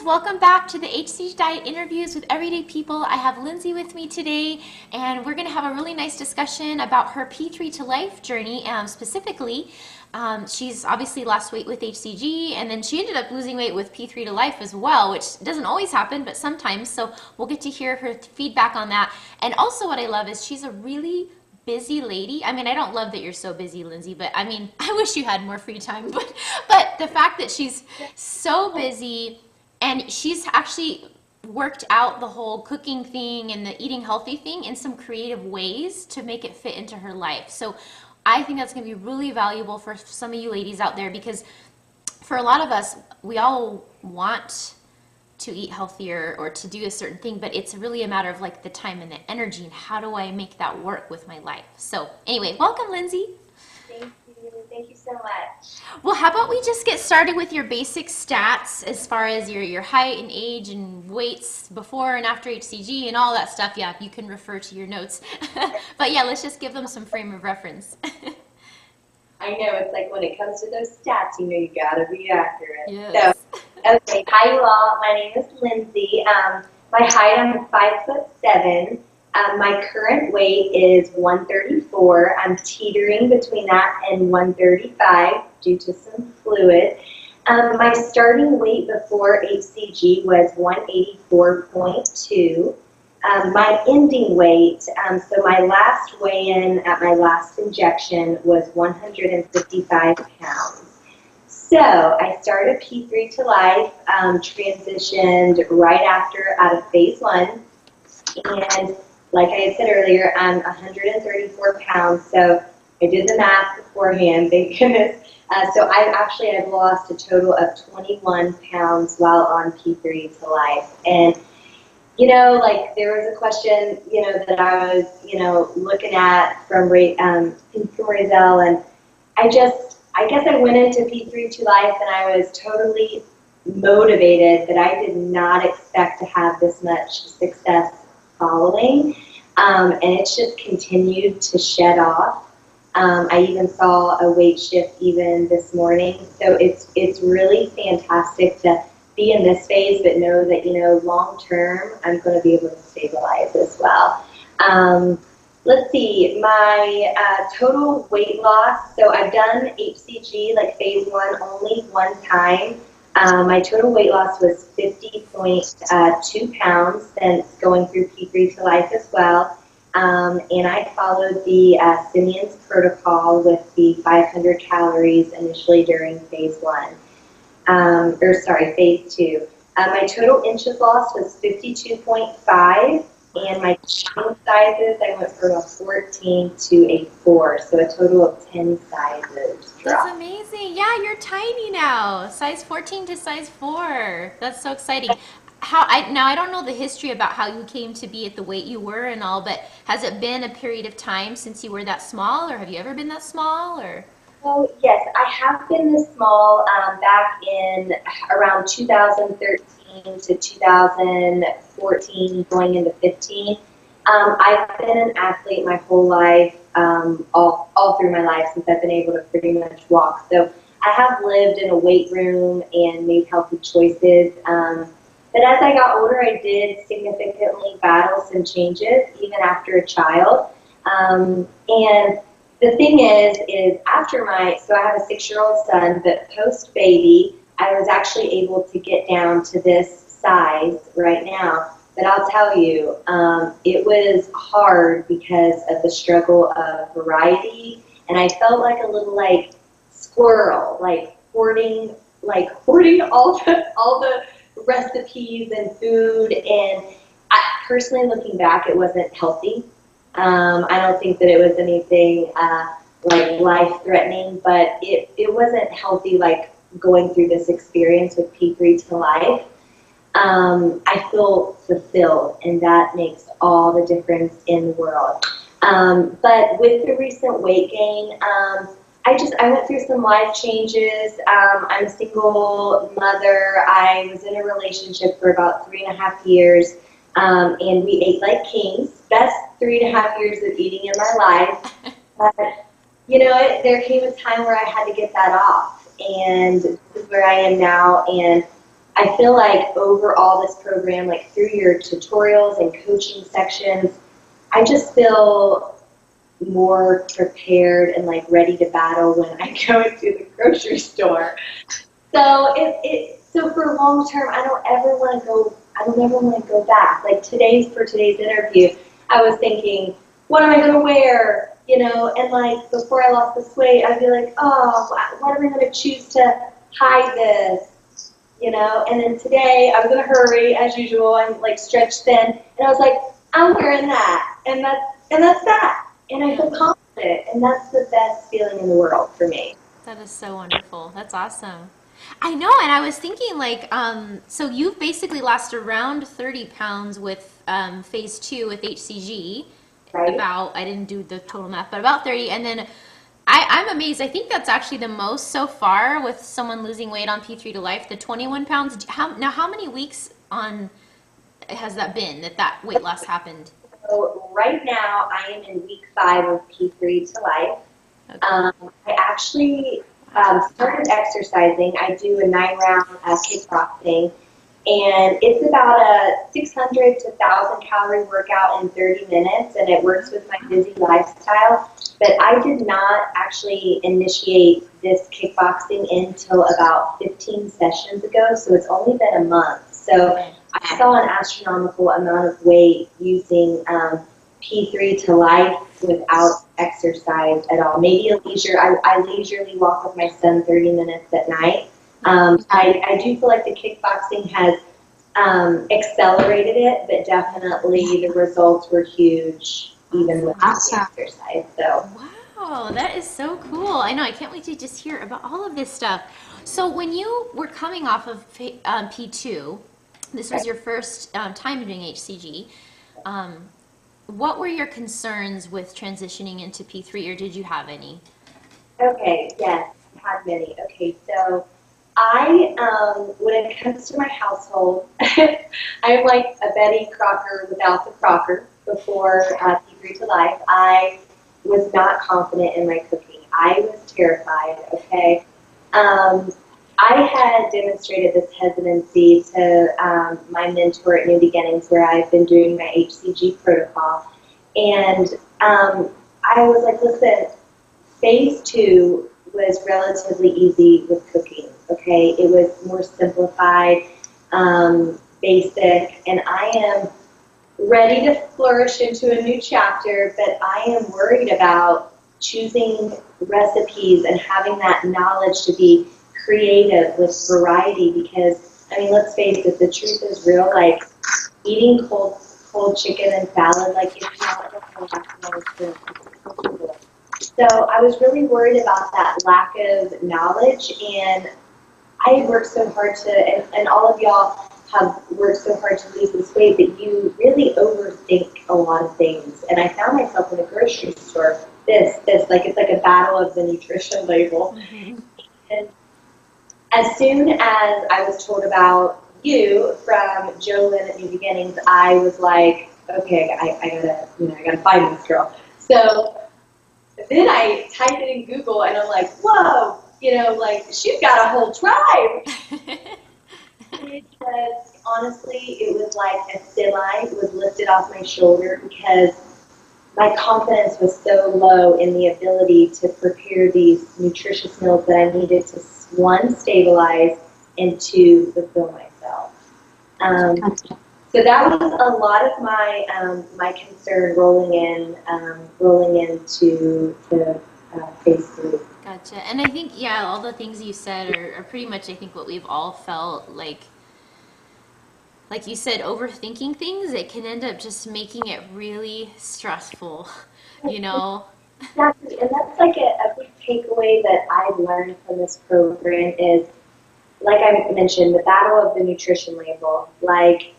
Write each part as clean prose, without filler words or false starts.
Welcome back to the hCG Diet Interviews with Everyday People. I have Lindsay with me today, and we're going to have a really nice discussion about her P3tolife journey. Specifically, she's obviously lost weight with hCG, and then she ended up losing weight with P3tolife as well, which doesn't always happen, but sometimes. So we'll get to hear her feedback on that. And also what I love is she's a really busy lady. I mean, I don't love that you're so busy, Lindsay, but I mean, I wish you had more free time. But the fact that she's so busy, and she's actually worked out the whole cooking thing and the eating healthy thing in some creative ways to make it fit into her life. So I think that's going to be really valuable for some of you ladies out there, because for a lot of us, we all want to eat healthier or to do a certain thing, but it's really a matter of like the time and the energy and how do I make that work with my life. So anyway, welcome, Lindsay. Thank you so much. Well, how about we just get started with your basic stats as far as your height and age and weights before and after hCG and all that stuff. Yeah, you can refer to your notes. But yeah, let's just give them some frame of reference. I know, it's like when it comes to those stats, you gotta be accurate. Yes. So, okay, hi you all. My name is Lindsay. My height, I'm 5'7". My current weight is 134. I'm teetering between that and 135 due to some fluid. My starting weight before hCG was 184.2. My ending weight, so my last weigh-in at my last injection was 155 pounds. So I started P3tolife, transitioned right after out of phase 1, and like I had said earlier, I'm 134 pounds, so I did the math beforehand, thank goodness. So I've lost a total of 21 pounds while on P3tolife. And, like there was a question, that I was, looking at from Rayzel, and I guess I went into P3tolife and I was totally motivated, but I did not expect to have this much success following, and it's just continued to shed off. I even saw a weight shift even this morning, so it's really fantastic to be in this phase, but know that long term I'm going to be able to stabilize as well. Let's see, my total weight loss. So I've done hCG like phase 1 only one time. My total weight loss was 50.2 pounds since going through P3tolife as well. And I followed the Simeon's protocol with the 500 calories initially during phase 1. Phase 2. My total inches lost was 52.5, and my chain sizes, I went from a 14 to a 4, so a total of 10 sizes dropped. That's amazing. Yeah, you're tiny now. Size 14 to size 4. That's so exciting. Now I don't know the history about how you came to be at the weight you were and all, but has it been a period of time since you were that small, or have you ever been that small, or? Oh, yes, I have been this small back in around 2013 to 2014, going into 15. I've been an athlete my whole life, all through my life since I've been able to pretty much walk. So I have lived in a weight room and made healthy choices. But as I got older, I did significantly battle some changes, even after a child. And the thing is after so I have a 6-year-old son, but post-baby, I was actually able to get down to this size right now. But I'll tell you, it was hard because of the struggle of variety, and I felt like a little squirrel, hoarding all the recipes and food. And personally, looking back, it wasn't healthy. I don't think that it was anything life-threatening, but it wasn't healthy, going through this experience with P3tolife. I feel fulfilled, and that makes all the difference in the world. But with the recent weight gain, I went through some life changes. I'm a single mother. I was in a relationship for about 3.5 years, and we ate like kings. Best 3.5 years of eating in my life. But there came a time where I had to get that off, and this is where I am now. And I feel like over all this program, like through your tutorials and coaching sections, I just feel more prepared and like ready to battle when I go into the grocery store. So for long term, I don't ever want to go back. Like for today's interview, I was thinking, what am I going to wear? And like before I lost this weight, I'd be like, oh, what am I going to choose to hide this? And then today I was in a hurry as usual. I'm like stretched thin, and I was like, I'm wearing that, and that's that, and I feel confident, and that's the best feeling in the world for me. That is so wonderful. That's awesome. I know, and I was thinking like, so you've basically lost around 30 pounds with phase 2 with hCG. Right? About, I didn't do the total math, but about 30. And then I'm amazed. I think that's actually the most so far with someone losing weight on P3tolife, the 21 pounds. How many weeks on has that been that weight loss happened? So right now I am in week 5 of P3tolife. Okay. I actually started exercising. I do a 9-round kickboxing, and it's about a 600 to 1,000 calorie workout in 30 minutes, and it works with my busy lifestyle. But I did not actually initiate this kickboxing until about 15 sessions ago, so it's only been a month. So I saw an astronomical amount of weight using P3tolife without exercise at all. Maybe a leisure. I leisurely walk with my son 30 minutes at night. I do feel like the kickboxing has accelerated it, but definitely the results were huge even with the exercise. So. Wow, that is so cool. I know, I can't wait to just hear about all of this stuff. So when you were coming off of P2, this was your first time doing hCG, what were your concerns with transitioning into P3, or did you have any? Okay, yes, I had many. Okay, so when it comes to my household, I'm like a Betty Crocker without the Crocker. Before P3tolife, I was not confident in my cooking. I was terrified, okay? I had demonstrated this hesitancy to my mentor at New Beginnings, where I've been doing my hCG protocol. And I was like, listen, phase 2 was relatively easy with cooking, okay? It was more simplified, basic, and I am ready to flourish into a new chapter, but I am worried about choosing recipes and having that knowledge to be creative with variety, because, I mean, let's face it, the truth is real, like, eating cold chicken and salad, like, it's not the whole. So I was really worried about that lack of knowledge, and I had worked so hard and all of y'all have worked so hard to lose this weight that you really overthink a lot of things. And I found myself in a grocery store, like it's like a battle of the nutrition label. Mm-hmm. And as soon as I was told about you from Jolynn at New Beginnings, I was like, okay, I gotta find this girl. So then I type it in Google, and I'm like, whoa, like, she's got a whole tribe. Because honestly, it was like a semi was lifted off my shoulder, because my confidence was so low in the ability to prepare these nutritious meals that I needed to, one, stabilize, and two, fulfill myself. So that was a lot of my concern rolling into phase 3. Gotcha. And I think, yeah, all the things you said are pretty much, I think, what we've all felt like you said, overthinking things, it can end up just making it really stressful, Exactly, and that's like a big takeaway that I've learned from this program is like I mentioned, the battle of the nutrition label. Like,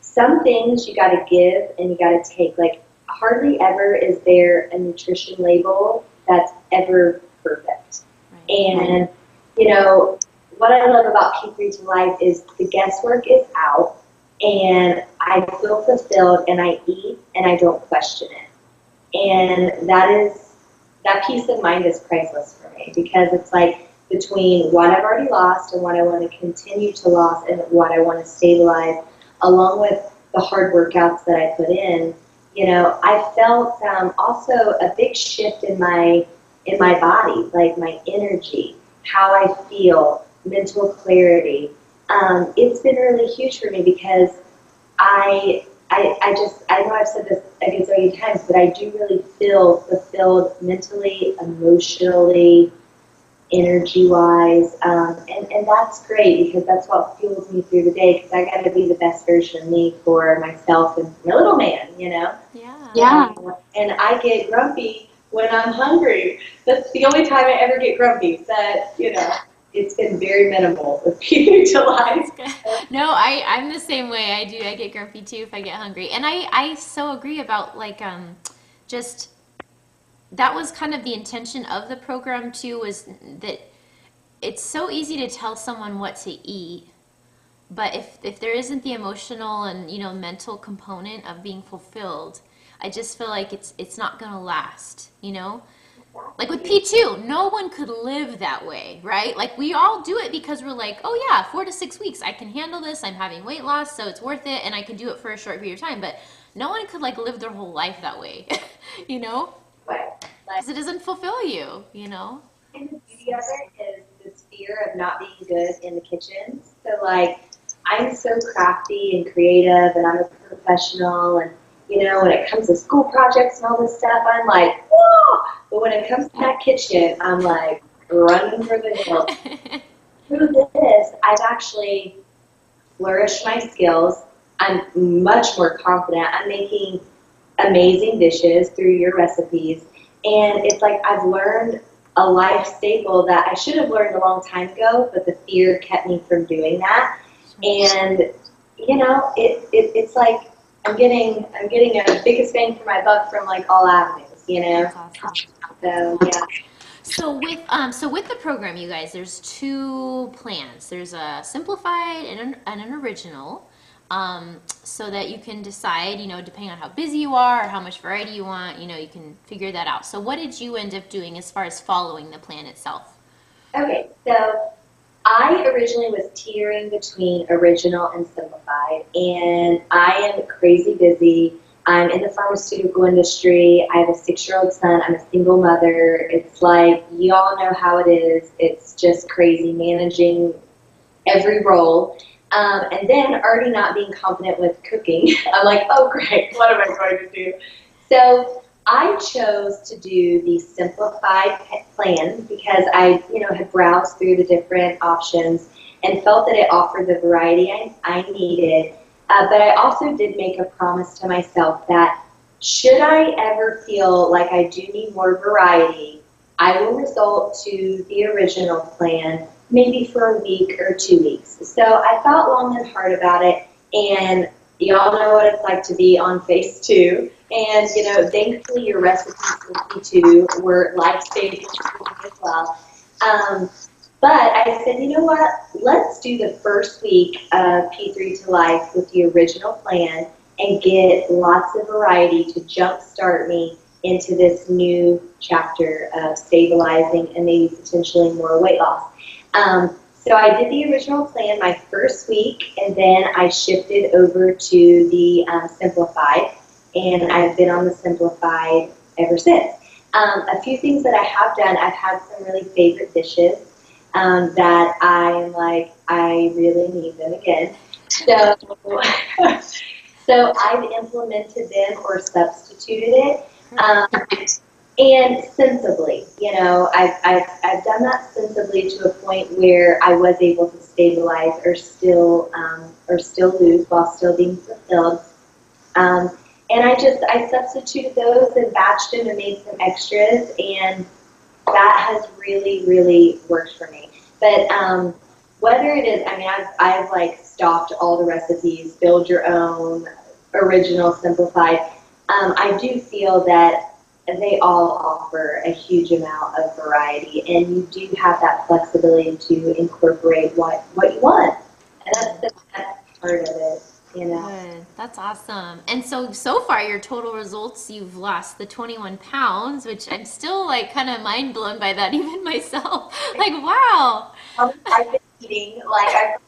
some things you got to give and you got to take. Like, hardly ever is there a nutrition label that's ever perfect. Right. And, you know, what I love about P3tolife is the guesswork is out, and I feel fulfilled, and I eat, and I don't question it. And that peace of mind is priceless for me, because it's like, between what I've already lost and what I want to continue to lose and what I want to stabilize, along with the hard workouts that I put in, you know, I felt also a big shift in my body, like my energy, how I feel, mental clarity. It's been really huge for me, because I know I've said this a gazillion times, but I do really feel fulfilled mentally, emotionally, energy-wise, and that's great, because that's what fuels me through the day, because I got to be the best version of me for myself and my little man, you know? Yeah. And I get grumpy when I'm hungry. That's the only time I ever get grumpy, but, you know, it's been very minimal with P3tolife. No, I'm the same way. I do. I get grumpy too if I get hungry. And I so agree about, like, just, that was kind of the intention of the program too, was that it's so easy to tell someone what to eat, but if there isn't the emotional and, you know, mental component of being fulfilled, I just feel like it's not gonna last, you know? Like with P2, no one could live that way, right? Like, we all do it because we're like, oh yeah, 4 to 6 weeks, I can handle this, I'm having weight loss, so it's worth it, and I can do it for a short period of time. But no one could, like, live their whole life that way, you know? Because it doesn't fulfill you, you know? And the beauty of it is this fear of not being good in the kitchen. So, like, I'm so crafty and creative, and I'm a professional, and, you know, when it comes to school projects and all this stuff, I'm like, whoa! But when it comes to that kitchen, I'm like running for the hills. Through this, I've actually flourished my skills. I'm much more confident. I'm making amazing dishes through your recipes. And it's like, I've learned a life staple that I should have learned a long time ago, but the fear kept me from doing that. And, you know, it's like I'm getting a biggest bang for my buck from, like, all avenues, you know. Awesome. So yeah. So with the program, you guys, there's 2 plans. There's a simplified and an original, so that you can decide, you know, depending on how busy you are or how much variety you want, you know, you can figure that out. So what did you end up doing as far as following the plan itself? Okay, so I originally was teetering between original and simplified, and I am crazy busy. I'm in the pharmaceutical industry. I have a 6-year-old son. I'm a single mother. It's like, you all know how it is. It's just crazy managing every role. And then already not being confident with cooking. I'm like, oh, great, what am I going to do? So I chose to do the simplified plan because I, you know, had browsed through the different options and felt that it offered the variety I needed. But I also did make a promise to myself that should I ever feel like I do need more variety, I will resort to the original plan, maybe for a week or 2 weeks. So I thought long and hard about it, and y'all know what it's like to be on phase 2. And, you know, thankfully your recipes for P2 were life-saving as well. But I said, you know what, let's do the first week of P3tolife with the original plan and get lots of variety to jumpstart me into this new chapter of stabilizing and maybe potentially more weight loss. So I did the original plan my first week, and then I shifted over to the simplified, and I've been on the simplified ever since. A few things that I have done, I've had some really favorite dishes that I'm like, I really need them again. So, so I've implemented them or substituted it. And sensibly, you know, I've done that sensibly to a point where I was able to stabilize or still lose while still being fulfilled. And I substituted those and batched them and made some extras, and that has really, really worked for me. But whether it is, I mean, I've like stalked all the recipes, build your own, original, simplified. I do feel that they all offer a huge amount of variety, and you do have that flexibility to incorporate what you want. And that's the best part of it, you know. Good. That's awesome. And so far, your total results, you've lost the 21 pounds, which I'm still like kind of mind blown by that, even myself. Like, wow. I've been eating, like,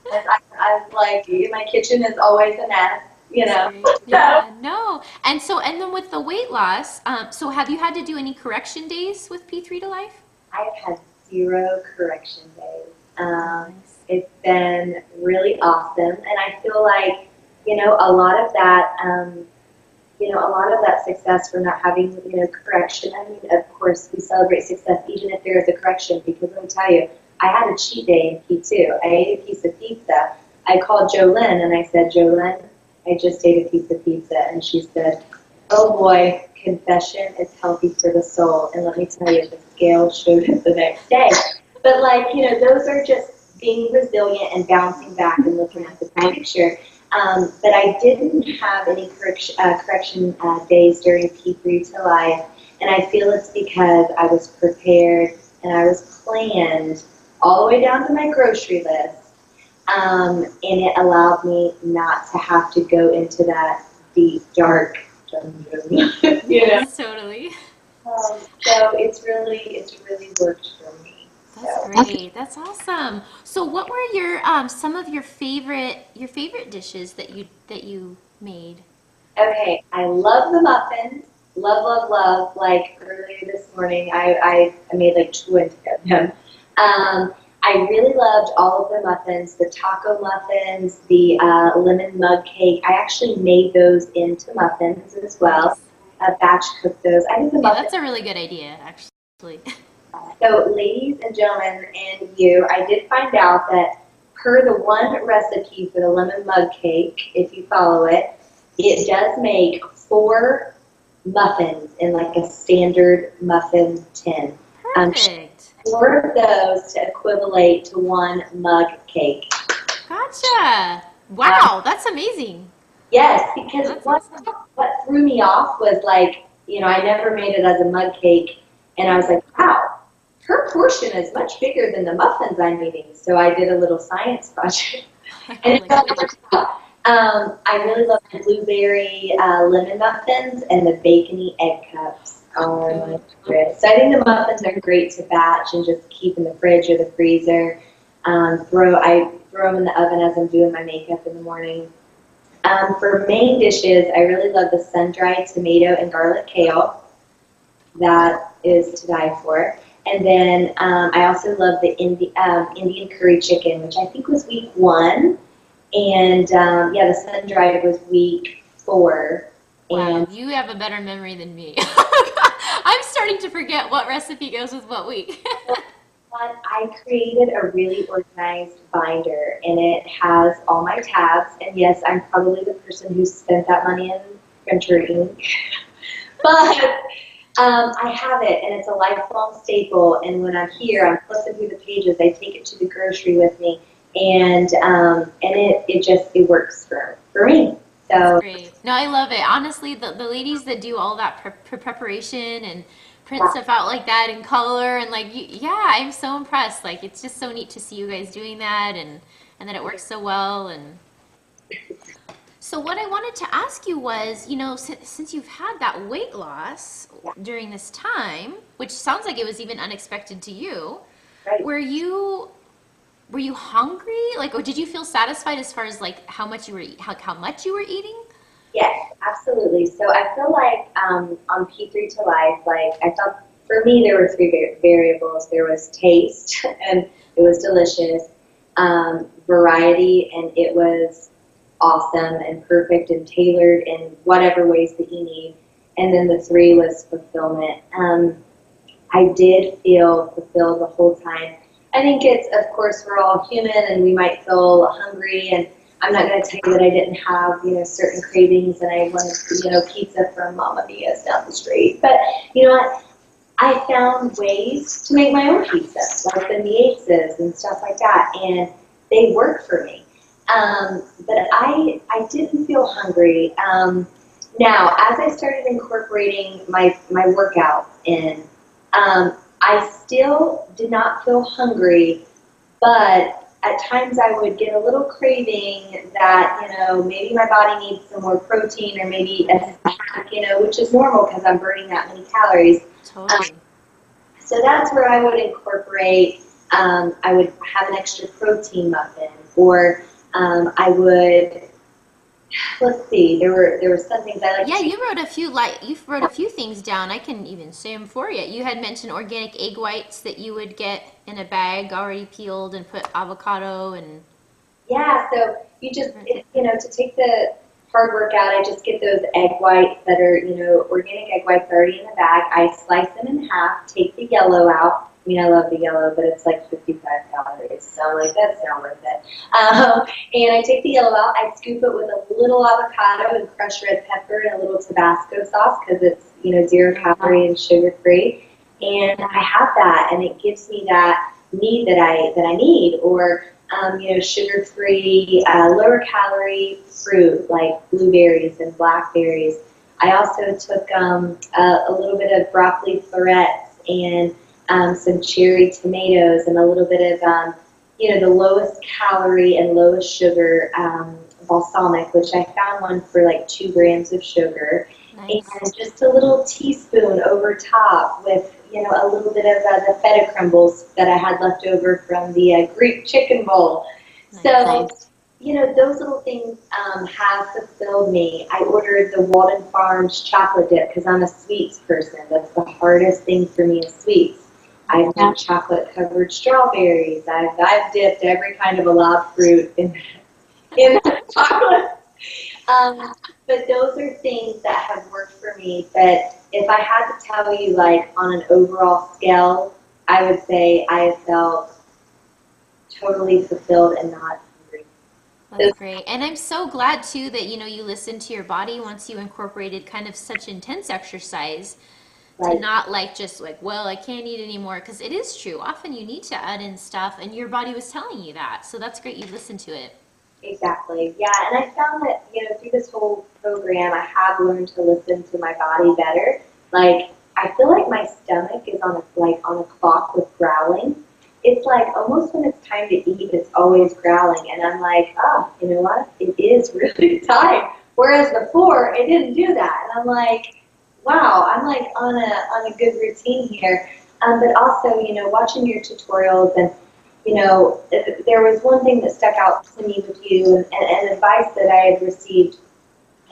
I've like, my kitchen is always a mess, you That's know. great. Yeah, no. And then with the weight loss, so have you had to do any correction days with P3 to Life? I've had 0 correction days. Nice. It's been really awesome, and I feel like, you know, a lot of that, a lot of that success for not having, correction. I mean, of course, we celebrate success even if there is a correction, because let me tell you, I had a cheat day in P2. I ate a piece of pizza. I called Jolynn and I said, Jolynn, I just ate a piece of pizza, and she said, oh boy, confession is healthy for the soul. And let me tell you, the scale showed it the next day. But like, those are just being resilient and bouncing back and looking at the picture. But I didn't have any correction days during P3 to Life, and I feel it's because I was prepared and I was planned all the way down to my grocery list, and it allowed me not to have to go into that deep, dark dungeon, Yes, totally. So it's really worked for me. That's So. great. That's awesome. So what were your some of your favorite dishes that you made? Okay, I love the muffins. Love, love, love. Like earlier this morning, I made like 20 of them. I really loved all of the muffins, the taco muffins, the lemon mug cake. I actually made those into muffins as well. Nice. Batch cooked those. I think the Yeah, muffins. that's a really good idea, actually. So, ladies and gentlemen, and you, I did find out that per the one recipe for the lemon mug cake, if you follow it, it does make 4 muffins in like a standard muffin tin. Perfect. 4 of those to equivalent to 1 mug cake. Gotcha. Wow, that's amazing. Yes, because That's what awesome. what threw me off was like, I never made it as a mug cake, and I was like, wow, her portion is much bigger than the muffins I'm eating. So I did a little science project, and I it like really that. worked out. I really love the blueberry lemon muffins and the bacony egg cups are my favorite. So I think the muffins are great to batch and just keep in the fridge or the freezer. I throw them in the oven as I'm doing my makeup in the morning. For main dishes, I really love the sun-dried tomato and garlic kale. That is to die for. And then I also love the Indian curry chicken, which I think was week 1. And yeah, the sun-dried was week 4. Wow, And you have a better memory than me. I'm starting to forget what recipe goes with what week. I created a really organized binder, and it has all my tabs. And yes, I'm probably the person who spent that money in printer ink. But I have it, and it's a lifelong staple. And when I'm here, I'm flipping through the pages. I take it to the grocery with me, and it works for me. That's So great. No, I love it. Honestly, the ladies that do all that preparation and print yeah, stuff out like that in color and like, yeah, I'm so impressed. Like, it's just so neat to see you guys doing that and that it works so well. And so what I wanted to ask you was, since you've had that weight loss yeah, during this time, which sounds like it was even unexpected to you, right. were you were you hungry? Like, or did you feel satisfied as far as like how much you were how much you were eating? Yes, absolutely. So I feel like on P3 to Life, like I thought for me there were 3 variables. There was taste, and it was delicious, variety, and it was awesome and perfect and tailored in whatever ways that you need. And then the 3 was fulfillment. I did feel fulfilled the whole time. I think it's, of course, we're all human and we might feel hungry, and I'm not going to tell you that I didn't have, certain cravings and I wanted, pizza from Mama Mia's down the street. But you know what? I found ways to make my own pizza, like the Miezes and stuff like that. And they work for me. But I didn't feel hungry. Now, as I started incorporating my workout in, I still did not feel hungry, but at times I would get a little craving that, maybe my body needs some more protein or maybe a snack, which is normal because I'm burning that many calories. Totally. So that's where I would incorporate, I would have an extra protein muffin, or I would, let's see, there were some things I like Yeah, to. you wrote a few things down. I can even say them for you. You had mentioned organic egg whites that you would get in a bag already peeled and put avocado and. Yeah, so to take the hard work out, I just get those egg whites that are, organic egg whites already in the bag. I slice them in half, take the yellow out. I mean, I love the yellow, but it's like 55 calories, so I'm like, that's not worth it. And I take the yellow out, I scoop it with a little avocado and crushed red pepper and a little Tabasco sauce because it's, 0 calorie and sugar free. And I have that, and it gives me that need that I need, or sugar-free, lower calorie fruit like blueberries and blackberries. I also took a little bit of broccoli florets and some cherry tomatoes and a little bit of, the lowest calorie and lowest sugar balsamic, which I found one for like 2 grams of sugar. Nice. And just a little teaspoon over top with, a little bit of the feta crumbles that I had left over from the Greek chicken bowl. Nice. So, those little things have fulfilled me. I ordered the Walden Farms chocolate dip because I'm a sweets person. That's the hardest thing for me is sweets. I've done chocolate-covered strawberries. I've dipped every kind of allowed fruit in chocolate. But those are things that have worked for me. But if I had to tell you, like, on an overall scale, I would say I have felt totally fulfilled and not hungry. That's great. And I'm so glad too that you listened to your body once you incorporated kind of such intense exercise to Right. not just well, I can't eat anymore, because it is true. Often you need to add in stuff and your body was telling you that. So that's great you listened to it. Exactly. Yeah, and I found that, through this whole program, I have learned to listen to my body better. Like, I feel like my stomach is on a clock with growling. It's like almost when it's time to eat, it's always growling, and I'm like, oh, you know what? It is really time. Whereas before, it didn't do that, and I'm like, wow, I'm like on a good routine here. But also, watching your tutorials and there was one thing that stuck out to me with you, and advice that I had received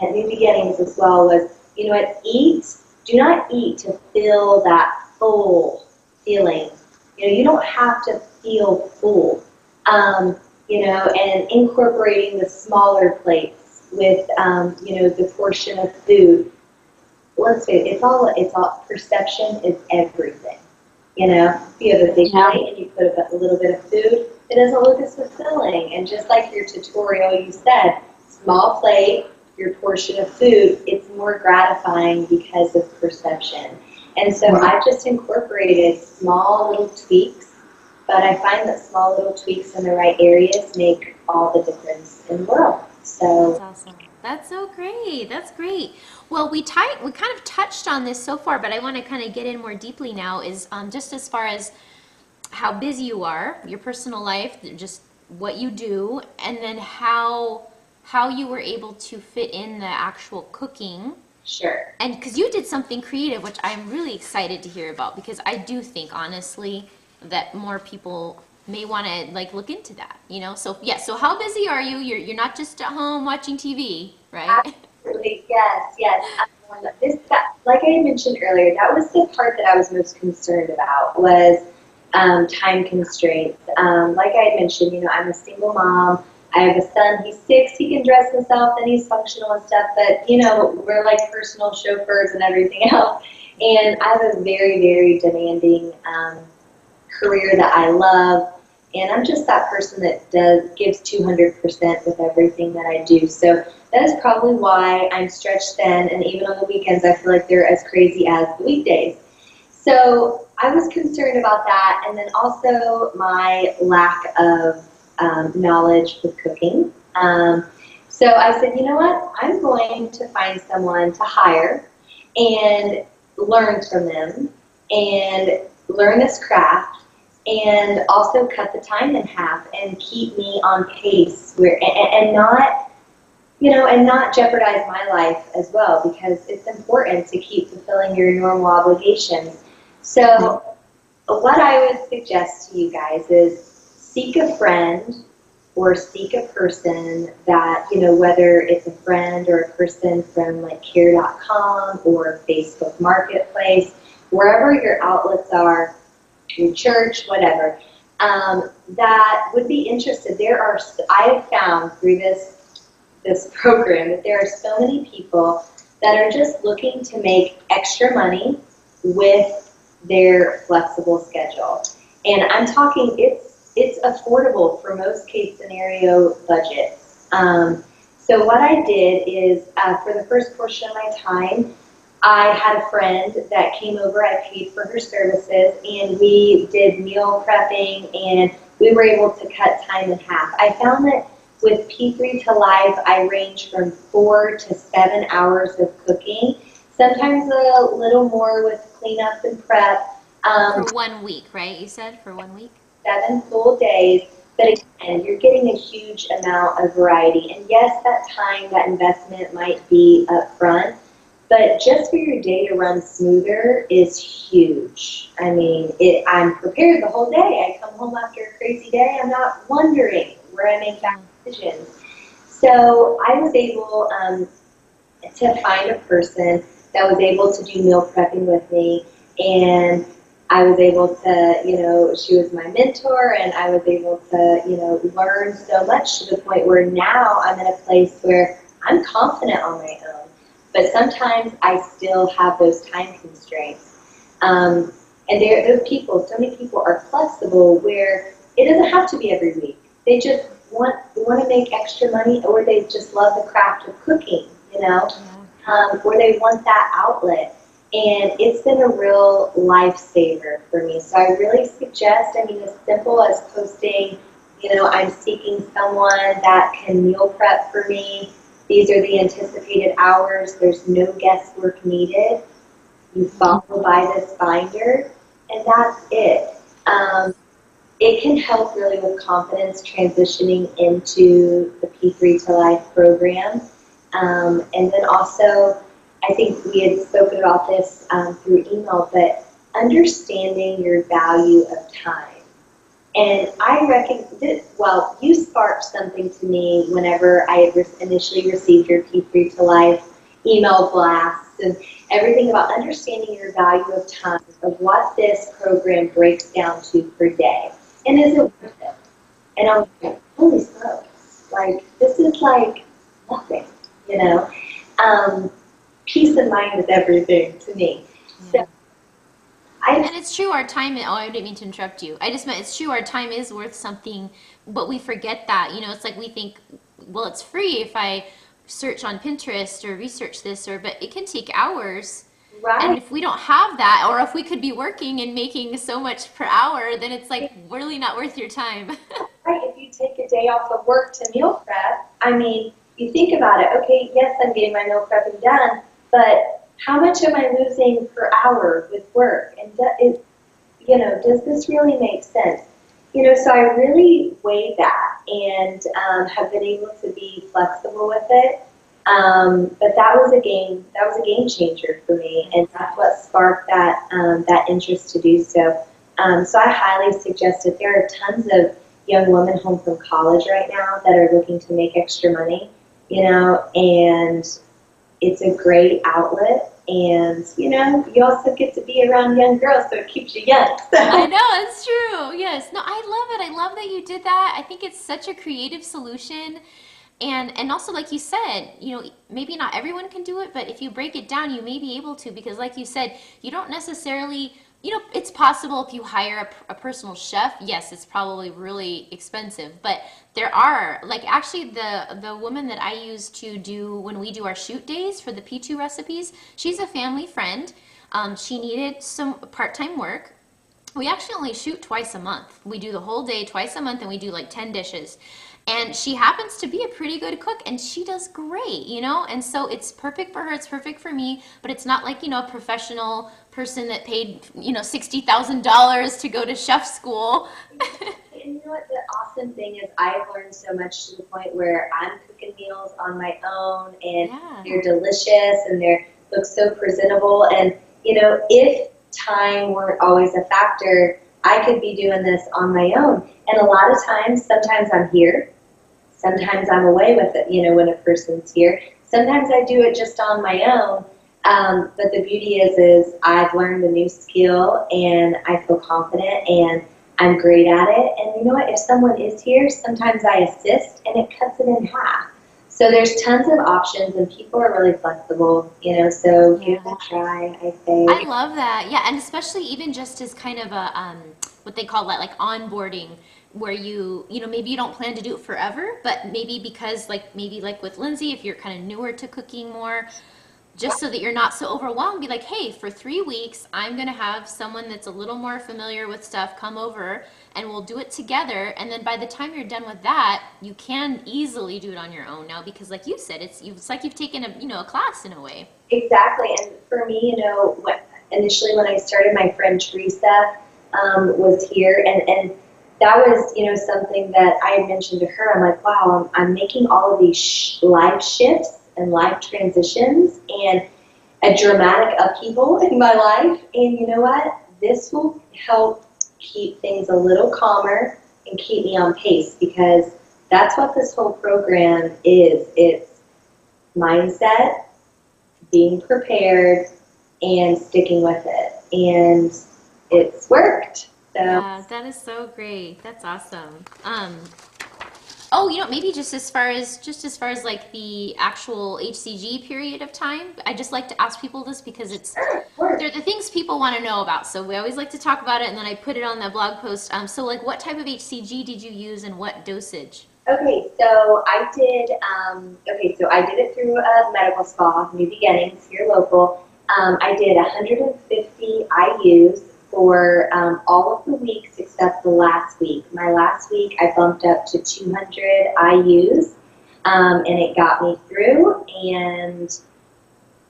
at New Beginnings as well was, do not eat to feel that full feeling. You don't have to feel full. And incorporating the smaller plates with, the portion of food. Let's say it's all perception is everything. If you have a big plate and you put a little bit of food, it doesn't look as fulfilling. And just like your tutorial, you said, small plate, your portion of food, it's more gratifying because of perception. And so I've just incorporated small little tweaks, but I find that small little tweaks in the right areas make all the difference in the world. So That's awesome. That's so great. That's great. Well, we kind of touched on this so far, but I want to kind of get in more deeply now is just as far as how busy you are, your personal life, just what you do, and then how you were able to fit in the actual cooking. Sure. And because you did something creative, which I'm really excited to hear about, because I do think, honestly, that more people may want to look into that, So yeah, so how busy are you? You're not just at home watching TV, right? Absolutely, yes. Like I mentioned earlier, that was the part that I was most concerned about was time constraints. Like I had mentioned, I'm a single mom. I have a son. He's 6. He can dress himself, and he's functional and stuff. But we're like personal chauffeurs and everything else. And I have a very, very demanding career that I love, and I'm just that person that gives 200% with everything that I do. So that is probably why I'm stretched thin, and even on the weekends I feel like they're as crazy as the weekdays. So I was concerned about that, and then also my lack of knowledge with cooking. So I said, you know what? I'm going to find someone to hire and learn from them and learn this craft and also cut the time in half and keep me on pace and not, and not jeopardize my life as well, because it's important to keep fulfilling your normal obligations. So what I would suggest to you guys is seek a friend or seek a person that, whether it's a friend or a person from like care.com or Facebook Marketplace, wherever your outlets are, your church, whatever, that would be interested. I have found through this program that there are so many people that are just looking to make extra money with their flexible schedule. And I'm talking, it's affordable for most case scenario budgets. So what I did is, for the first portion of my time, I had a friend that came over. I paid for her services, and we did meal prepping, and we were able to cut time in half. I found that with P3tolife, I range from 4 to 7 hours of cooking, sometimes a little more with cleanup and prep. For 1 week, right? You said for 1 week? 7 full days, but again, you're getting a huge amount of variety. And yes, that time, that investment might be upfront, but just for your day to run smoother is huge. I mean, I'm prepared the whole day. I come home after a crazy day, I'm not wondering where I make bad decisions. So I was able to find a person that was able to do meal prepping with me, and I was able to, she was my mentor, and I was able to, learn so much to the point where now I'm in a place where I'm confident on my own. But sometimes I still have those time constraints. And those people, so many people are flexible where it doesn't have to be every week. They just want to make extra money, or they just love the craft of cooking, or they want that outlet. And it's been a real lifesaver for me. So I really suggest, as simple as posting, I'm seeking someone that can meal prep for me. These are the anticipated hours. There's no guesswork needed. You follow by this binder, and that's it. It can help really with confidence transitioning into the P3tolife program. And then also, I think we had spoken about this through email, but understanding your value of time. And I reckon, you sparked something to me whenever I had initially received your P3tolife email blasts and everything about understanding your value of time, of what this program breaks down to per day. And is it worth it? And I was like, holy smokes, this is nothing, Peace of mind is everything to me. Yeah. So and it's true, our time, I didn't mean to interrupt you. I just meant it's true, our time is worth something, but we forget that. It's like we think, well, it's free if I search on Pinterest or research this, but it can take hours. Right. And if we don't have that, or if we could be working and making so much per hour, then it's really not worth your time. Right. If you take a day off of work to meal prep, you think about it. Okay, yes, I'm getting my meal prepping done, but how much am I losing per hour with work? And does this really make sense? So I really weighed that and have been able to be flexible with it. But that was a game changer for me, and that's what sparked that interest to do so. So I highly suggest it. There are tons of young women home from college right now that are looking to make extra money, and it's a great outlet. And, you also get to be around young girls, so it keeps you young. So. I know, it's true. Yes. No, I love it. I love that you did that. I think it's such a creative solution. And also, like you said, maybe not everyone can do it, but if you break it down, you may be able to, because like you said, you don't necessarily, it's possible if you hire a personal chef, yes, it's probably really expensive, but there are, actually the woman that I use to do, when we do our shoot days for the P2 recipes, she's a family friend. She needed some part-time work. we actually only shoot twice a month. We do the whole day twice a month and we do like 10 dishes. And she happens to be a pretty good cook and she does great, you know? And so it's perfect for her, it's perfect for me, but it's not like, you know, a professional person that paid, you know, $60,000 to go to chef school. And you know what, the awesome thing is I've learned so much to the point where I'm cooking meals on my own and Yeah. they're delicious and they look so presentable. And, you know, if time weren't always a factor, I could be doing this on my own. And a lot of times, sometimes I'm here, sometimes I'm away with it, you know, when a person's here. Sometimes I do it just on my own. But the beauty is I've learned a new skill and I feel confident and I'm great at it. And you know what? If someone is here, sometimes I assist and it cuts it in half. So there's tons of options and people are really flexible, you know, so give it a try, I say. I love that. Yeah, and especially even just as kind of a what they call that, like onboarding, where you know, maybe you don't plan to do it forever, but maybe because like maybe like with Lindsay, if you're kind of newer to cooking more, just so that you're not so overwhelmed, be like, hey, for 3 weeks, I'm gonna have someone that's a little more familiar with stuff come over and we'll do it together. And then by the time you're done with that, you can easily do it on your own now because like you said, it's like you've taken a, you know, a class in a way. Exactly. And for me, you know, initially when I started, my friend Teresa was here and that was, you know, something that I had mentioned to her. I'm like, wow, I'm making all of these life shifts and life transitions and a dramatic upheaval in my life. And you know what? This will help keep things a little calmer and keep me on pace because that's what this whole program is. It's mindset, being prepared, and sticking with it. And it's worked. So Yeah, that is so great. That's awesome. Oh, you know, maybe just as far as like the actual hCG period of time, I just like to ask people this because sure, work. they're the things people want to know about. So we always like to talk about it, and then I put it on the blog post. So like, what type of hCG did you use, and what dosage? Okay, so I did it through a medical spa, New Beginnings, here local. I did 150 IUs for all of the weeks except the last week. My last week, I bumped up to 200 IUs, and it got me through, and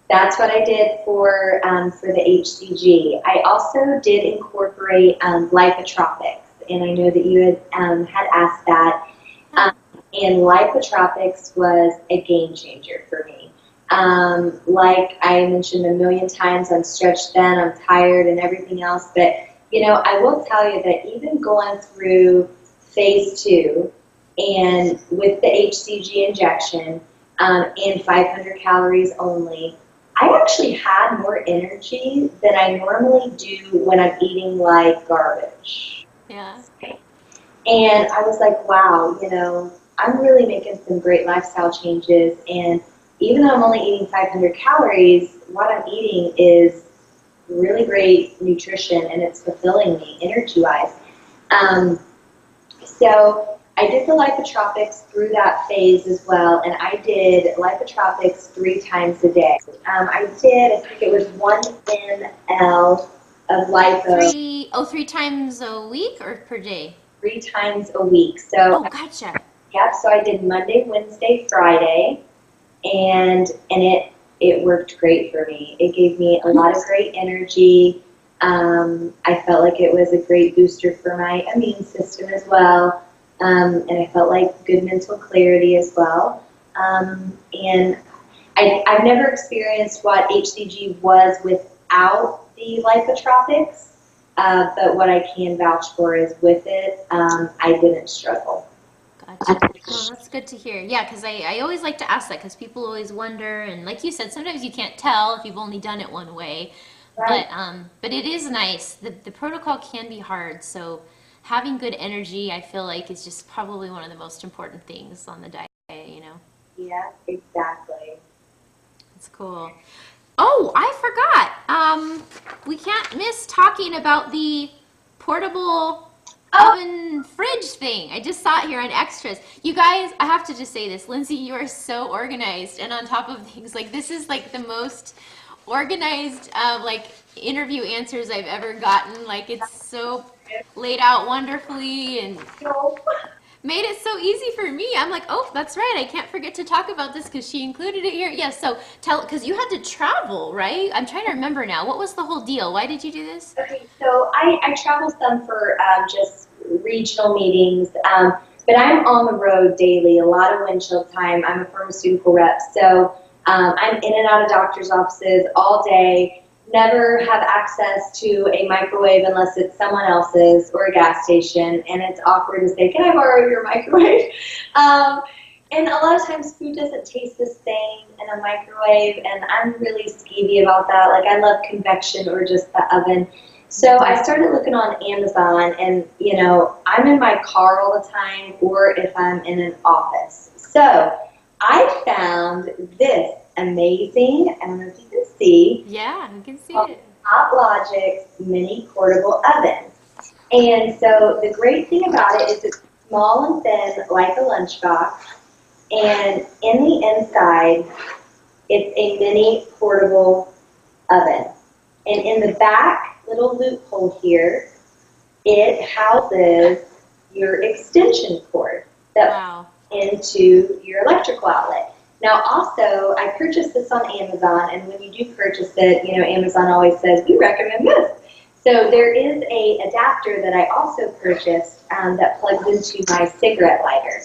that's what I did for the hCG. I also did incorporate lipotropics, and I know that you had asked that. And lipotropics was a game changer for me. Like I mentioned a million times, I'm stretched thin, I'm tired, and everything else. But you know, I will tell you that even going through phase 2 and with the hCG injection and 500 calories only, I actually had more energy than I normally do when I'm eating like garbage. Yeah. And I was like, wow, you know, I'm really making some great lifestyle changes. And even though I'm only eating 500 calories, what I'm eating is really great nutrition and it's fulfilling me energy-wise. So I did the lipotropics through that phase as well, and I did lipotropics 3 times a day. I think it was 1 ml of lipo Three times a week or per day? 3 times a week. So Oh, gotcha. yep, so I did Monday, Wednesday, Friday, and it worked great for me. It gave me a lot of great energy. I felt like it was a great booster for my immune system as well, and I felt like good mental clarity as well. And I've never experienced what hCG was without the lipotropics, but what I can vouch for is with it, I didn't struggle. Gotcha. Well, that's good to hear. Yeah, because I always like to ask that because people always wonder, and like you said, sometimes you can't tell if you've only done it one way. Right. But it is nice. The protocol can be hard, so having good energy, I feel like, is just probably one of the most important things on the diet, you know? Yeah, exactly. It's cool. Oh, I forgot. We can't miss talking about the portable Oh, oven fridge thing. I just saw it here on extras. You guys, I have to just say this. Lindsay, you are so organized and on top of things. Like, this is like the most organized like interview answers I've ever gotten. Like it's so laid out wonderfully and made it so easy for me. I'm like, oh, that's right. I can't forget to talk about this because she included it here. Yes. So tell, because you had to travel, right? I'm trying to remember now. What was the whole deal? Why did you do this? Okay, so I travel some for just regional meetings, but I'm on the road daily, a lot of windshield time. I'm a pharmaceutical rep, so I'm in and out of doctor's offices all day, never have access to a microwave unless it's someone else's or a gas station, and it's awkward to say, can I borrow your microwave? And a lot of times food doesn't taste the same in a microwave, and I'm really skeevy about that. Like I love convection or just the oven. So I started looking on Amazon, and you know, I'm in my car all the time or if I'm in an office. So I found this amazing, I don't know if you can see, Yeah, you can see it. HotLogic's mini portable oven. And so the great thing about it is it's small and thin like a lunchbox. And in the inside, it's a mini portable oven. And in the back little loophole here, it houses your extension cord that Wow. into your electrical outlet. Now also, I purchased this on Amazon, and when you do purchase it, you know, Amazon always says, we recommend this. So there is a adapter that I also purchased that plugs into my cigarette lighter.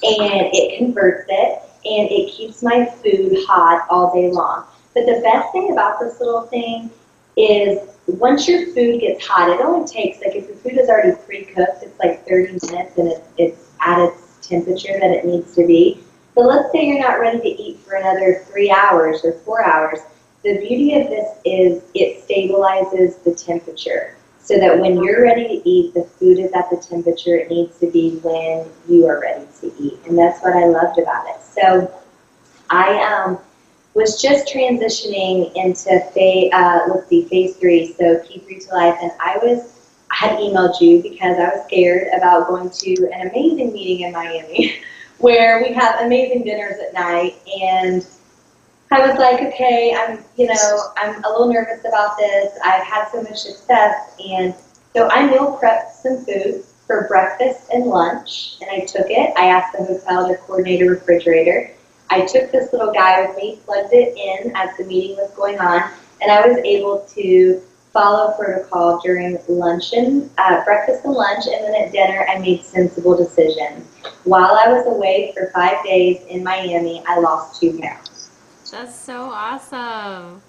And it converts it, and it keeps my food hot all day long. But the best thing about this little thing is once your food gets hot, it only takes, like if your food is already pre-cooked, it's like 30 minutes and it's at its temperature that it needs to be. But let's say you're not ready to eat for another 3 hours or 4 hours. The beauty of this is it stabilizes the temperature so that when you're ready to eat, the food is at the temperature it needs to be when you are ready to eat. And that's what I loved about it. So I was just transitioning into phase 3, so P3tolife, and I had emailed you because I was scared about going to an amazing meeting in Miami where we have amazing dinners at night, and I was like, okay, I'm a little nervous about this. I've had so much success, and so I meal prepped some food for breakfast and lunch, and I took it. I asked the hotel to coordinate a refrigerator. I took this little guy with me, plugged it in as the meeting was going on, and I was able to follow protocol during breakfast and lunch, and then at dinner I made sensible decisions. While I was away for 5 days in Miami, I lost 2 pounds. That's so awesome.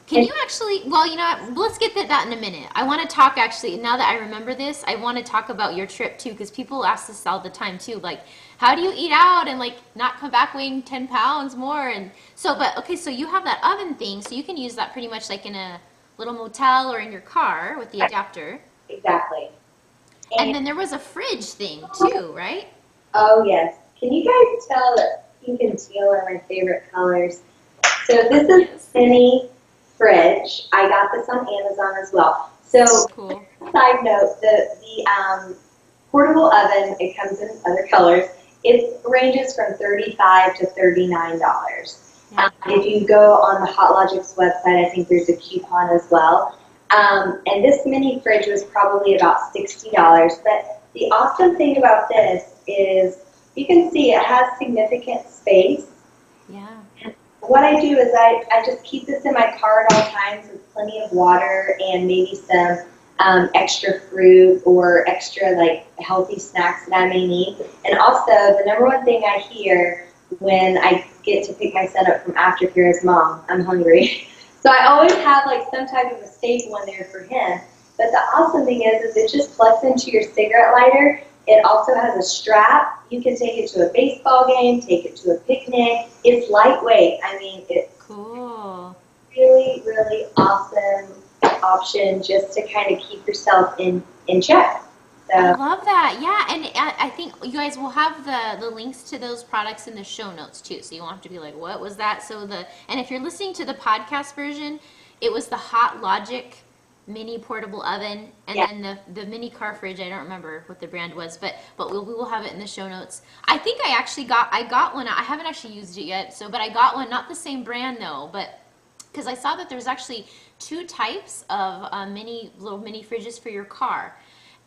Can you actually, well, you know what, let's get to that in a minute. I want to talk actually, now that I remember this, I want to talk about your trip too, because people ask this all the time too, like, how do you eat out and like not come back weighing 10 pounds more? And so, but okay, so you have that oven thing, so you can use that pretty much like in a little motel or in your car with the adapter. Exactly. And then there was a fridge thing too, right? Oh yes. Can you guys tell that pink and teal are my favorite colors? So this is a mini fridge. I got this on Amazon as well. So Cool. side note, the portable oven, it comes in other colors. It ranges from $35 to $39. Yeah. If you go on the HotLogic's website, I think there's a coupon as well. And this mini fridge was probably about $60. But the awesome thing about this is you can see it has significant space. Yeah. What I do is I just keep this in my car at all times with plenty of water and maybe some extra fruit or extra like healthy snacks that I may need. And also the number one thing I hear when I get to pick my son up from aftercare is, Mom, I'm hungry. So I always have like some type of a staple in there for him. But the awesome thing is it just plugs into your cigarette lighter. It also has a strap. You can take it to a baseball game, take it to a picnic. It's lightweight. I mean, it's Cool. really, really awesome option just to kind of keep yourself in check. I So, love that. Yeah, and I think you guys will have the links to those products in the show notes too, so you won't have to be like, what was that? And if you're listening to the podcast version, it was the Hot Logic mini portable oven, and yeah. then the mini car fridge. I don't remember what the brand was, but we will have it in the show notes. I think I got one. I haven't actually used it yet, but I got one, not the same brand though, but because I saw that there's actually two types of little mini fridges for your car,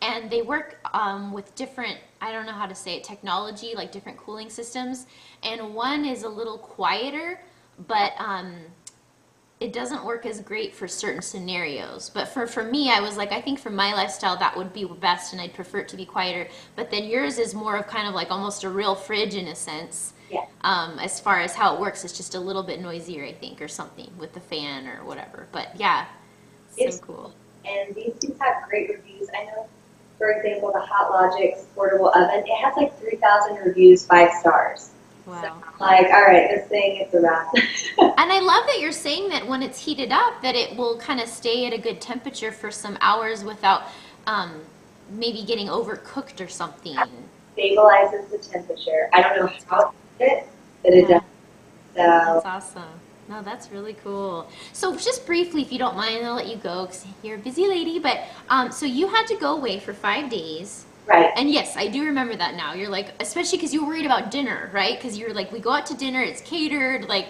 and they work with different, I don't know how to say it, technology, like different cooling systems. And one is a little quieter, but it doesn't work as great for certain scenarios. But for me, I was like, I think for my lifestyle, that would be best, and I'd prefer it to be quieter. But then yours is more of kind of like almost a real fridge in a sense. Yeah. As far as how it works, it's just a little bit noisier, I think, or something with the fan or whatever. But yeah, so cool. And these things have great reviews. I know, for example, the HotLogix portable oven, it has like 3,000 reviews, 5 stars. Wow. So, like, all right, this thing, it's a wrap. And I love that you're saying that when it's heated up, that it will kind of stay at a good temperature for some hours without maybe getting overcooked or something. Stabilizes the temperature. I don't know how it, but it does. So That's awesome. No, that's really cool. So just briefly, if you don't mind, I'll let you go because you're a busy lady. But so you had to go away for 5 days. right. And yes, I do remember that now. You're like, especially because you were worried about dinner, right? Because you're like, we go out to dinner, it's catered, like,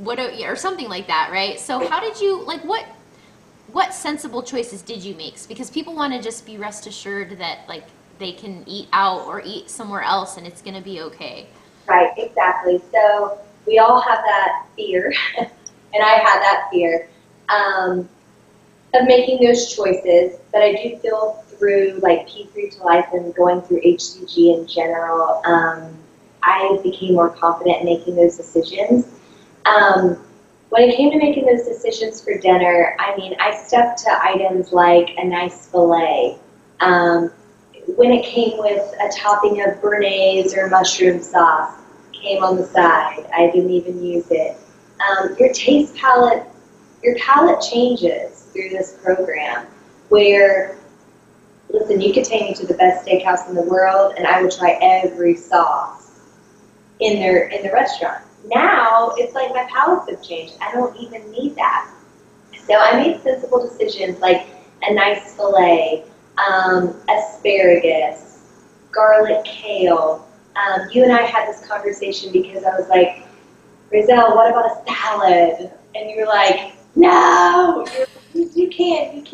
or something like that, right? So how did you, like, what sensible choices did you make? Because people want to just be rest assured that, like, they can eat out or eat somewhere else and it's going to be okay. Right, exactly. So we all have that fear, and I had that fear of making those choices. But I do feel through like P3tolife and going through hCG in general, I became more confident in making those decisions. When it came to making those decisions for dinner, I mean, I stuck to items like a nice filet. When it came with a topping of béarnaise or mushroom sauce, came on the side. I didn't even use it. Your palate changes through this program where, listen, you could take me to the best steakhouse in the world and I would try every sauce in the restaurant. Now, it's like my palates have changed. I don't even need that. So I made sensible decisions like a nice filet, asparagus, garlic kale. You and I had this conversation because I was like, Rayzel, what about a salad? And you were like, no, you can.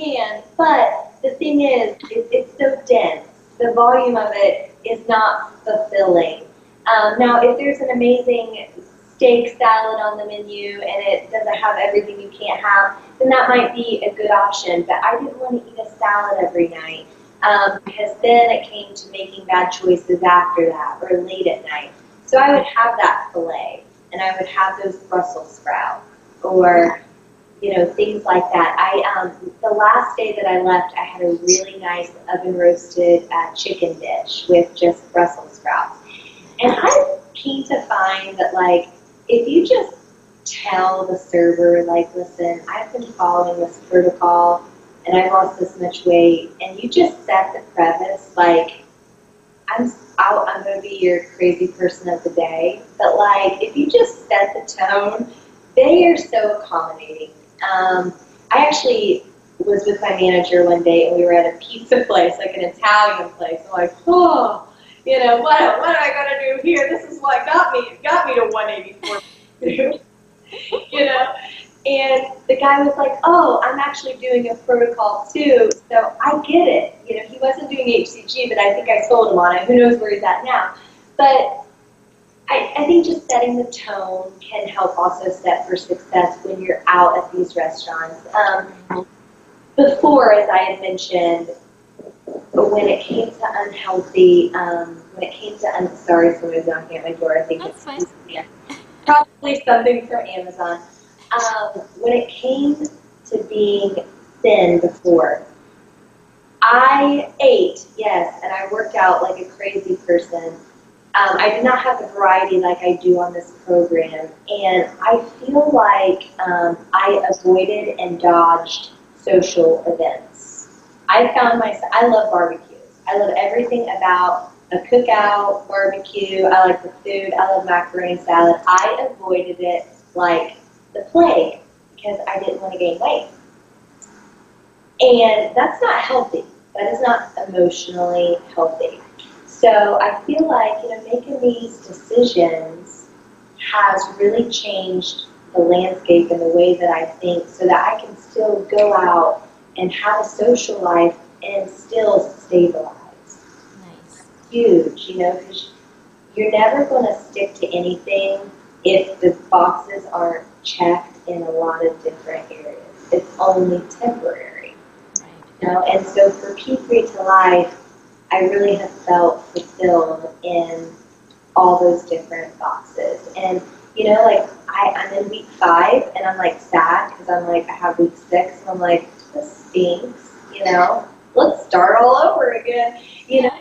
But the thing is, it's so dense. The volume of it is not fulfilling. Now, if there's an amazing steak salad on the menu and it doesn't have everything you can't have, then that might be a good option. But I didn't want to eat a salad every night because then it came to making bad choices after that or late at night. So I would have that filet and I would have those Brussels sprouts or things like that. The last day that I left, I had a really nice oven roasted chicken dish with just Brussels sprouts. And I'm keen to find that, like, if you just tell the server, like, listen, I've been following this protocol and I've lost this much weight, and you just set the preface, like, I'm going to be your crazy person of the day. But, like, if you just set the tone, they are so accommodating. I actually was with my manager one day and we were at a pizza place, like an Italian place. I'm like, oh, what am I gonna do here? This is what got me to 184. And the guy was like, oh, I'm actually doing a protocol too, so I get it. He wasn't doing hCG, but I think I sold him on it. Who knows where he's at now? But I think just setting the tone can help also set for success when you're out at these restaurants. Before, as I had mentioned, when it came to unhealthy, sorry, somebody's knocking at my door. I think That's fine. Yeah, probably something from Amazon. When it came to being thin before, I ate, yes, and I worked out like a crazy person. I did not have the variety like I do on this program, and I feel like I avoided and dodged social events. I love barbecues. I love everything about a cookout, barbecue. I like the food. I love macaroni salad. I avoided it like the plague because I didn't want to gain weight. And that's not healthy. That is not emotionally healthy. So I feel like, making these decisions has really changed the landscape and the way that I think so that I can still go out and have a social life and still stabilize. Nice. Huge, because you're never going to stick to anything if the boxes aren't checked in a lot of different areas. It's only temporary. Right. And so for P3tolife, I really have felt fulfilled in all those different boxes. And, like I'm in week 5 and I'm like sad because I'm like, I have week 6 and I'm like, this stinks, let's start all over again. Yeah.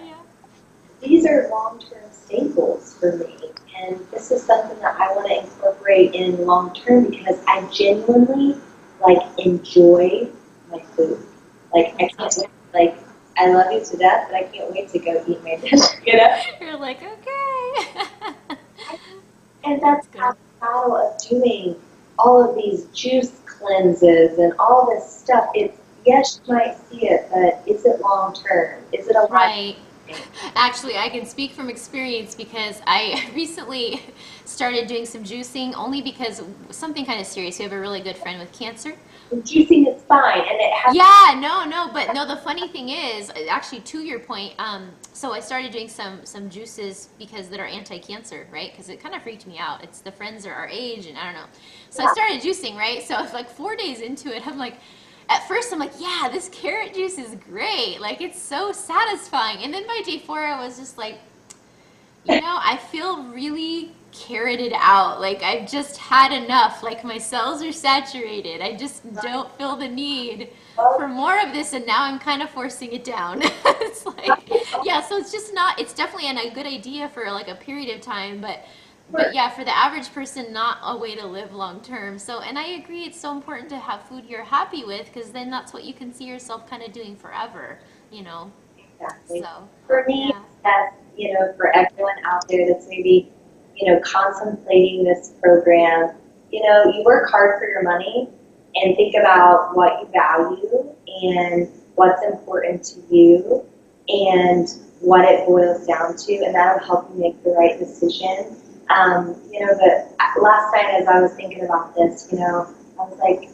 These are long-term staples for me. And this is something that I want to incorporate in long-term because I genuinely enjoy my food. I can't wait, I love you to death, but I can't wait to go eat my dinner, You're like, okay. And that's how the battle of doing all of these juice cleanses and all this stuff. It's, yes, you might see it, but is it long-term? Is it a Right. Actually, I can speak from experience because I recently started doing some juicing only because something kind of serious. We have a really good friend with cancer. juicing is fine, and it has. Yeah, no, but no. The funny thing is, actually, to your point, so I started doing some juices because that are anti-cancer, right? Because it kind of freaked me out. It's the friends are our age, and I don't know. So I started juicing, right? So like 4 days into it, I'm like, at first I'm like, yeah, this carrot juice is great. Like it's so satisfying. And then by day 4, I was just like, I feel really carroted out. Like I've just had enough. Like my cells are saturated. I just don't feel the need for more of this, and now I'm kind of forcing it down. It's like, yeah, so it's just not, it's definitely a good idea for like a period of time, but yeah, for the average person, not a way to live long term. So, and I agree, it's so important to have food you're happy with because then that's what you can see yourself kind of doing forever, Exactly. So, For me, yeah. that's, for everyone out there that's maybe, contemplating this program, you work hard for your money and think about what you value and what's important to you and what it boils down to, and that'll help you make the right decision. But last night as I was thinking about this, I was like,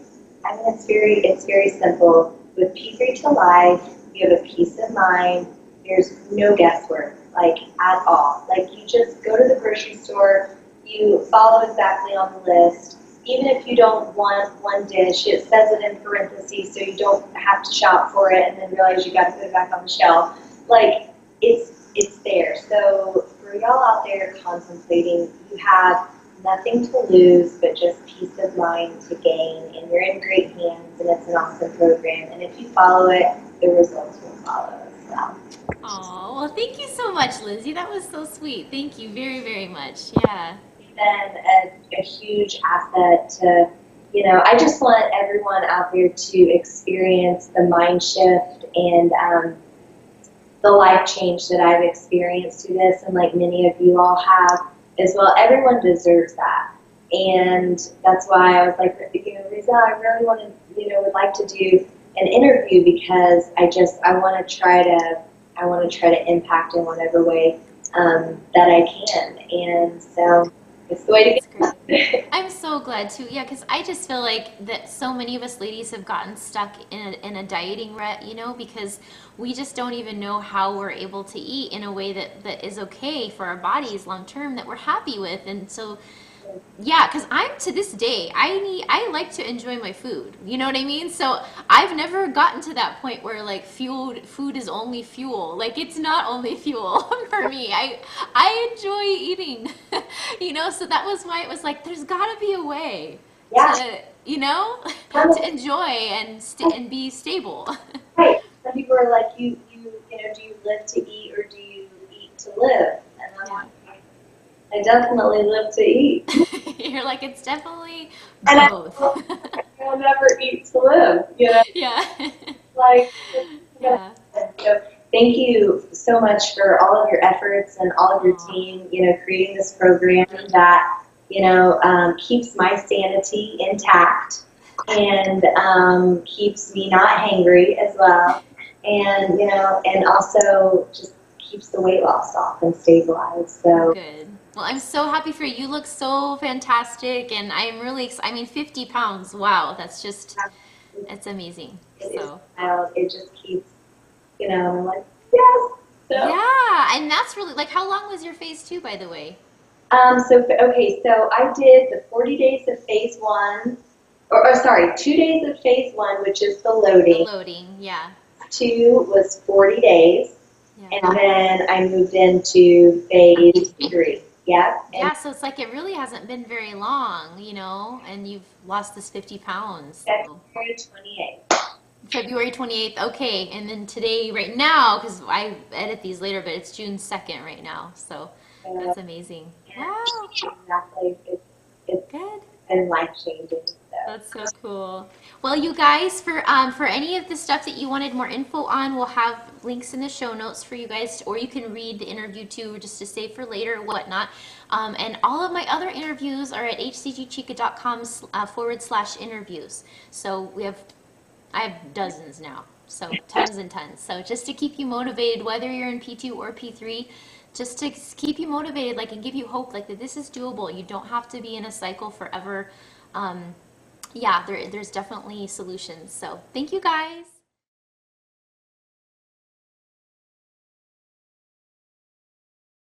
it's very simple. With P3tolife, you have a peace of mind. There's no guesswork, at all. You just go to the grocery store, you follow exactly on the list. Even if you don't want one dish, it says it in parentheses so you don't have to shop for it and then realize you got to put it back on the shelf. It's there. So for y'all out there contemplating, you have nothing to lose but just peace of mind to gain, and you're in great hands, and it's an awesome program. And if you follow it, the results will follow. So. Oh, well, thank you so much, Lizzie. That was so sweet. Thank you very, very much. Yeah. Been a huge asset to, I just want everyone out there to experience the mind shift and the life change that I've experienced through this, and like many of you all have as well. Everyone deserves that. And that's why I was like, Rayzel, I really want to, would like to do an interview because I want to try to impact in whatever way that I can. And so it's the way to That's get great. I'm so glad too. Yeah, because I just feel like that so many of us ladies have gotten stuck in a dieting rut, because we just don't even know how we're able to eat in a way that is okay for our bodies long term that we're happy with. And so yeah, because I'm to this day, I like to enjoy my food. You know what I mean? So I've never gotten to that point where like food is only fuel. Like it's not only fuel for me. I enjoy eating. So that was why it was like there's got to be a way Yeah. to to enjoy and be stable. Right. Some people are like, do you live to eat or do you eat to live? And I'm like, I definitely live to eat. You're like it's definitely And both. I'll never eat to live. Yeah. Like, Yeah. so thank you so much for all of your efforts and all of your Aw. team, creating this program that, keeps my sanity intact and keeps me not hangry as well. And also just keeps the weight loss off and stabilized. So Good. Well, I'm so happy for you. You look so fantastic, and I'm really, I mean, 50 pounds. Wow, that's just, it's amazing. It is So, wild. It just keeps, and I'm like, yes. So, yeah, and that's really, like, how long was your phase two, by the way? so I did the 40 days of phase one, or sorry, 2 days of phase one, which is the The loading. loading, yeah, Two was 40 days, yeah. and then I moved into phase three. Yep. And Yeah, so it's like it really hasn't been very long, and you've lost this 50 pounds. So. February 28th. February 28th, okay. And then today, right now, because I edit these later, but it's June 2nd right now. So So, that's amazing. yeah, Wow, exactly. It's good. been life changing. So, That's so cool. Well, you guys, for any of the stuff that you wanted more info on, we'll have links in the show notes for you guys, or you can read the interview too, just to save for later or whatnot. And all of my other interviews are at hcgchica.com /interviews. So I have dozens now, so tons and tons. So just to keep you motivated, whether you're in P2 or P3, just to keep you motivated, like, and give you hope, like, that this is doable. You don't have to be in a cycle forever. Yeah, there's definitely solutions. So thank you guys.